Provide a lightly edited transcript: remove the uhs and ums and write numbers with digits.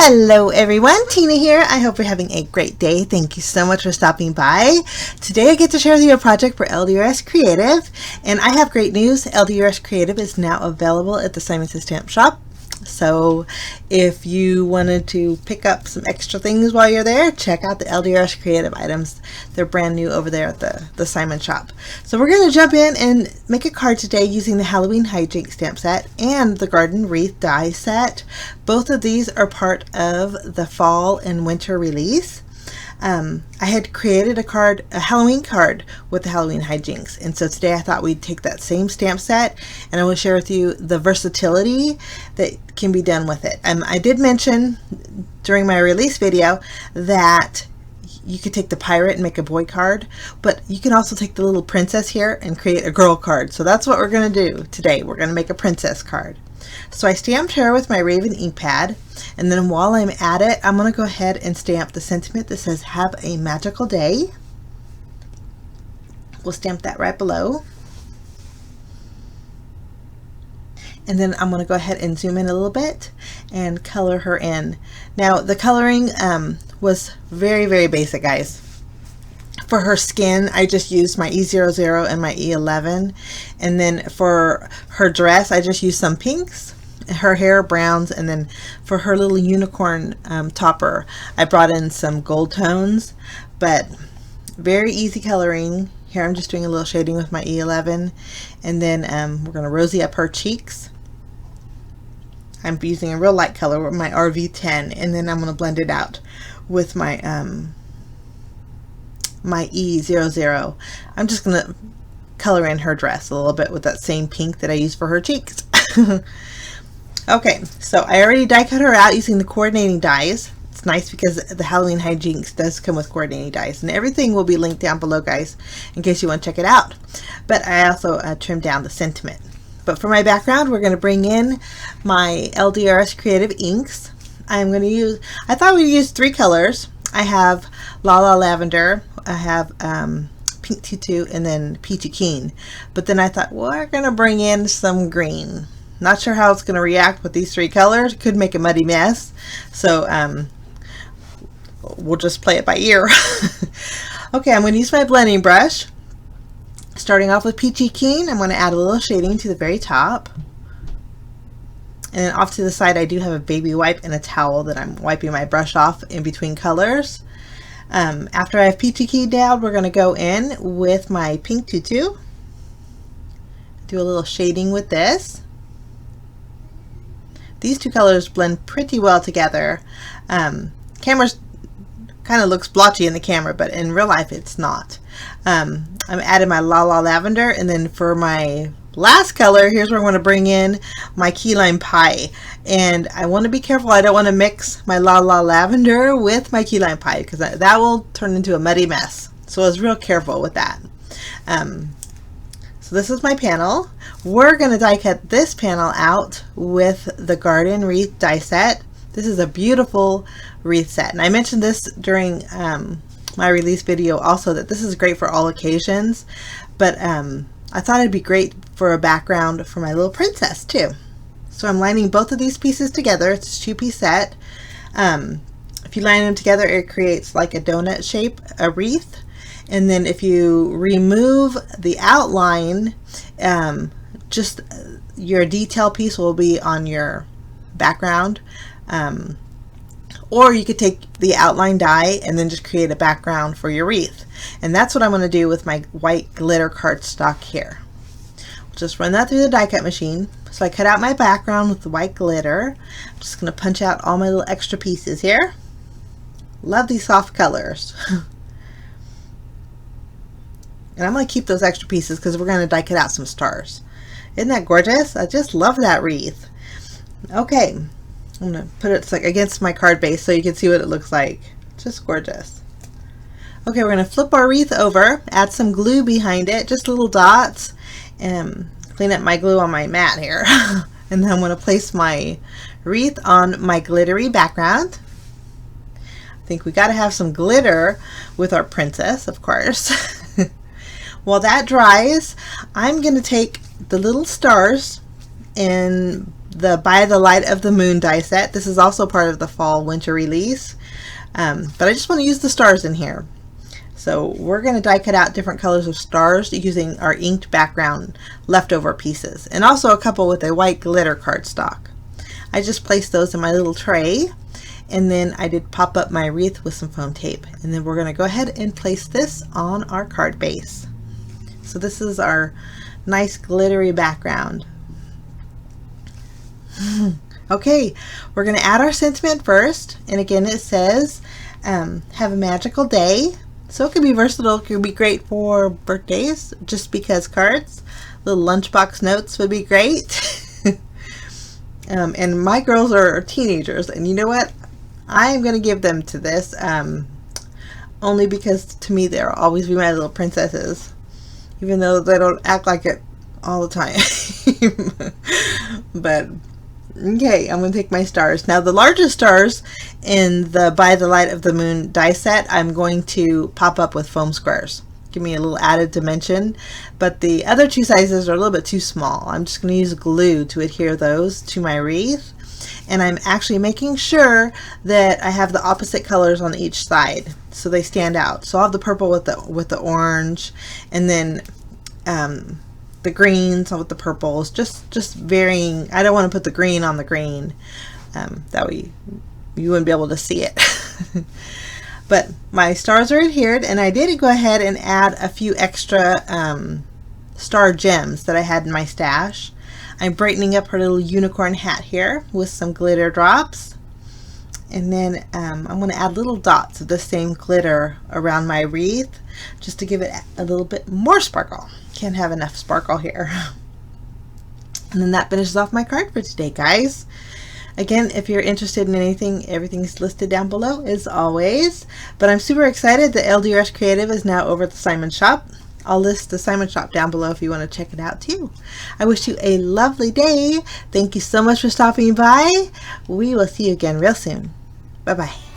Hello everyone, Tina here. I hope you're having a great day. Thank you so much for stopping by. Today I get to share with you a project for LDRS Creative, and I have great news. LDRS Creative is now available at the C&CT Stamp Shop. So if you wanted to pick up some extra things while you're there, check out the LDRS Creative items. They're brand new over there at the Simon shop. So we're going to jump in and make a card today using the Halloween High Jinks stamp set and the Garden Wreath Die Set. Both of these are part of the fall and winter release. I had created a Halloween card with the Halloween High Jinks, and so today I thought we'd take that same stamp set and I will share with you the versatility that can be done with it. I did mention during my release video that you could take the pirate and make a boy card, but you can also take the little princess here and create a girl card. So that's what we're going to do today. We're going to make a princess card. So I stamped her with my Raven ink pad, and then while I'm at it, I'm going to go ahead and stamp the sentiment that says "Have a magical day." We'll stamp that right below. And then I'm going to go ahead and zoom in a little bit and color her in. Now the coloring was very, very basic, guys. For her skin, I just used my E00 and my E11. And then for her dress, I just used some pinks, her hair browns, and then for her little unicorn topper, I brought in some gold tones, but very easy coloring. Here I'm just doing a little shading with my E11, and then we're going to rosy up her cheeks. I'm using a real light color with my RV10, and then I'm going to blend it out with my my E00. I'm just going to color in her dress a little bit with that same pink that I used for her cheeks. Okay, so I already die cut her out using the coordinating dies. It's nice because the Halloween High Jinks does come with coordinating dies, and everything will be linked down below, guys, in case you want to check it out. But I also trimmed down the sentiment. But for my background, we're going to bring in my LDRS Creative inks. I'm going to use, I thought we'd use 3 colors. I have Lavender, I have Pink Tutu, and then Peachy Keen. But then I thought, well, we're going to bring in some green. Not sure how it's going to react with these 3 colors. Could make a muddy mess. So we'll just play it by ear. Okay, I'm going to use my blending brush. Starting off with Peachy Keen, I'm going to add a little shading to the very top. And then off to the side, I do have a baby wipe and a towel that I'm wiping my brush off in between colors. After I have Peachy Keen down, we're going to go in with my Pink Tutu. Do a little shading with this. These 2 colors blend pretty well together. Camera's kind of looks blotchy in the camera, but in real life it's not. I'm adding my Lavender, and then for my last color, here's where I'm going to bring in my Key Lime Pie. And I want to be careful. I don't want to mix my Lavender with my Key Lime Pie because that will turn into a muddy mess. So I was real careful with that. So this is my panel. We're going to die cut this panel out with the Garden Wreath Die Set. This is a beautiful wreath set, and I mentioned this during my release video also, that this is great for all occasions, but I thought it'd be great for a background for my little princess too. So I'm lining both of these pieces together. It's a 2-piece set. If you line them together, it creates like a donut shape, a wreath. And then if you remove the outline, just your detail piece will be on your background. Or you could take the outline die and then just create a background for your wreath. And that's what I'm going to do with my white glitter cardstock here. Just run that through the die cut machine. So I cut out my background with the white glitter. I'm just going to punch out all my little extra pieces here. Love these soft colors. And I'm going to keep those extra pieces because we're going to die cut out some stars. Isn't that gorgeous? I just love that wreath. Okay, I'm going to put it like against my card base so you can see what it looks like. Just gorgeous. Okay, we're going to flip our wreath over, add some glue behind it, just little dots, and clean up my glue on my mat here. And then I'm going to place my wreath on my glittery background. I think we got to have some glitter with our princess, of course. While that dries, I'm going to take the little stars and the By the Light of the Moon die set. This is also part of the fall winter release, but I just want to use the stars in here. So we're going to die cut out different colors of stars using our inked background leftover pieces, and also a couple with a white glitter cardstock. I just placed those in my little tray, and then I did pop up my wreath with some foam tape, and then we're going to go ahead and place this on our card base. So this is our nice glittery background. Okay, we're going to add our sentiment first, and again it says have a magical day. So it could be versatile. It could be great for birthdays, just because cards. Little lunchbox notes would be great. And my girls are teenagers, and you know what? I'm going to give them to this, only because to me they'll always be my little princesses, even though they don't act like it all the time. But okay, I'm going to take my stars. Now the largest stars in the By the Light of the Moon die set, I'm going to pop up with foam squares. Give me a little added dimension. But the other two sizes are a little bit too small. I'm just going to use glue to adhere those to my wreath. And I'm actually making sure that I have the opposite colors on each side so they stand out. So I'll have the purple with the orange, and then the greens with the purples, just varying. I don't want to put the green on the green, that way you wouldn't be able to see it. But my stars are adhered, and I did go ahead and add a few extra star gems that I had in my stash. I'm brightening up her little unicorn hat here with some glitter drops, and then I'm going to add little dots of the same glitter around my wreath just to give it a little bit more sparkle. Can't have enough sparkle here. And then that finishes off my card for today, guys. Again, if you're interested in anything, everything's listed down below as always. But I'm super excited that LDRS Creative is now over at the Simon Shop. I'll list the Simon Shop down below if you want to check it out too. I wish you a lovely day. Thank you so much for stopping by. We will see you again real soon. Bye-bye.